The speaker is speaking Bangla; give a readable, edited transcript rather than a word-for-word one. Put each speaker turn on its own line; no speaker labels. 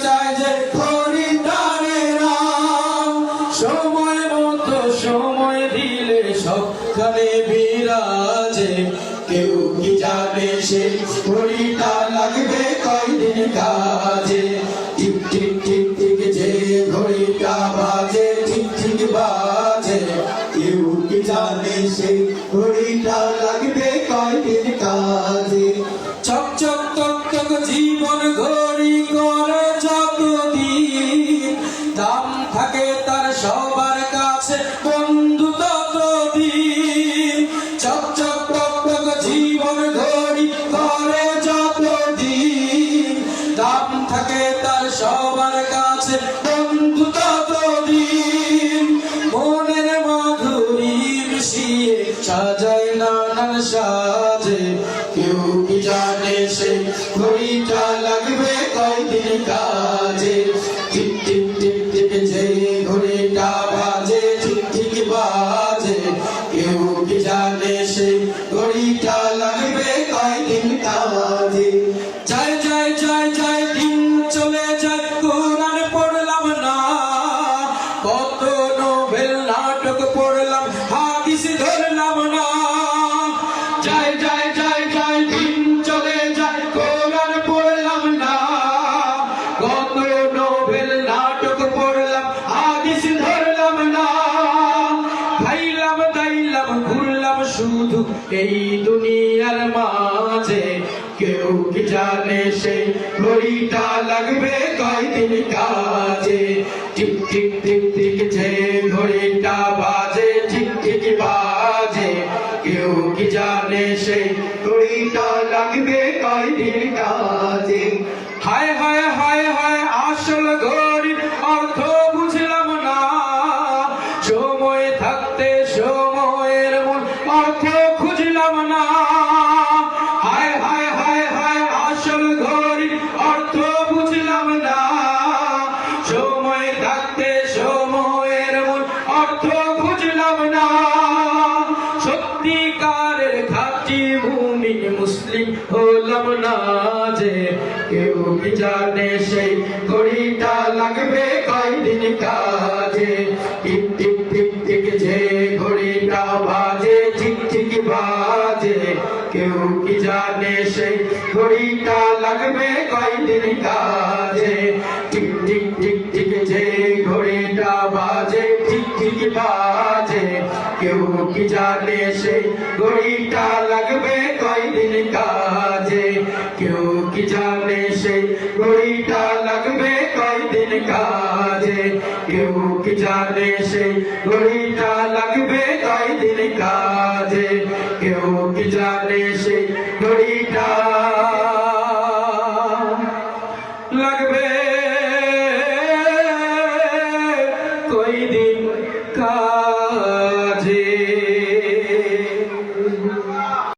চায় যে খরিদ্দারেরা। সময় মতো সময় দিলে সবখানে বিরাজে। কেউ কি জানে সেই ঘড়িটা লাগবে কয়দিন কাজে। টিক টিক টিক টিক যে ঘড়িটা বাজে, ঠিক ঠিক বাজে। কেউ কি জানে সেই ঘড়িটা লাগবে কয়দিন কাজে। চক চক টক টক জীবন ঘড়ি করে যতদিন, দাম থাকে তার সবার কাছে বন্ধু ততদিন। চক চক টক টক জীবন ঘড়ি করে যতদিন, দাম থাকে তার সবার কাছে বন্ধু ততদিন। মনের মাধুরী মিশিয়ে সাজায় নানান সাজে। কেউ কি জানে সেই ঘড়িটা লাগবে কয়দিন কাজে। টিক টিক টিক টিক যে ঘড়িটা বাজে, ঠিক ঠিক বাজে। কেউ কি জানে সেই ঘড়িটা লাগবে কয়দিন কাজে। যায় যায় যায় যায় দিন চলে যায়, কোরআন পড়লাম না। কত নোবেল নাটক পড়লাম, হাদিস ধরলাম না। যায় যায় যায় যায় দিন চলে যায়, কোরআন পড়লাম না। কত নোবেল নাটক পড়লাম, হাদিস ধরলাম না। খাইলাম দাইলাম ঘুরলাম শুধু এই দুনিয়ার মাঝে। কেউ কি জানে সেই ঘড়িটা লাগবে কয়দিন কাজে। টিক টিক টিক টিক যে ঘড়িটা বাজে, ঠিক ঠিক বাজে। কেউ কি জানে সেই ঘড়িটা লাগবে কয়দিন কাজে। হায় হায় হায় হায় আসল ঘড়ির অর্থ বুঝলাম না। সময় থাকতে সময়ের মূল অর্থ খুঁজলাম না। হায় হায় হায় হায় আসল ঘড়ির অর্থ বুঝলাম না। সময় থাকতে সময়ের মূল অর্থ খুঁজলাম না। সত্যিকারের খাঁটি মুমিন মুসলিম হলাম না যে। কেউ কি জানে সেই ঘড়িটা লাগবে কয়দিন কাজে। টিক টিক টিক টিক যে ঘড়িটা বাজে, ঠিক ঠিক বাজে। কেউ কি জানে সেই ঘড়িটা লাগবে কয়দিন কাজে। টিক টিক টিক টিক যে ঘড়িটা বাজে, ঠিক ঠিক বাজে। কেউ কি জানে সেই ঘড়িটা লাগবে কয়দিন কাজে। কেউ কি জানে সেই ঘড়িটা লাগবে কয়দিন কাজে। কেউ কি জানে সেই ঘড়িটা লাগবে কয়দিন কাজে। কেউ কি জানে সেই ঘড়িটা লাগবে কয়দিন কাজে।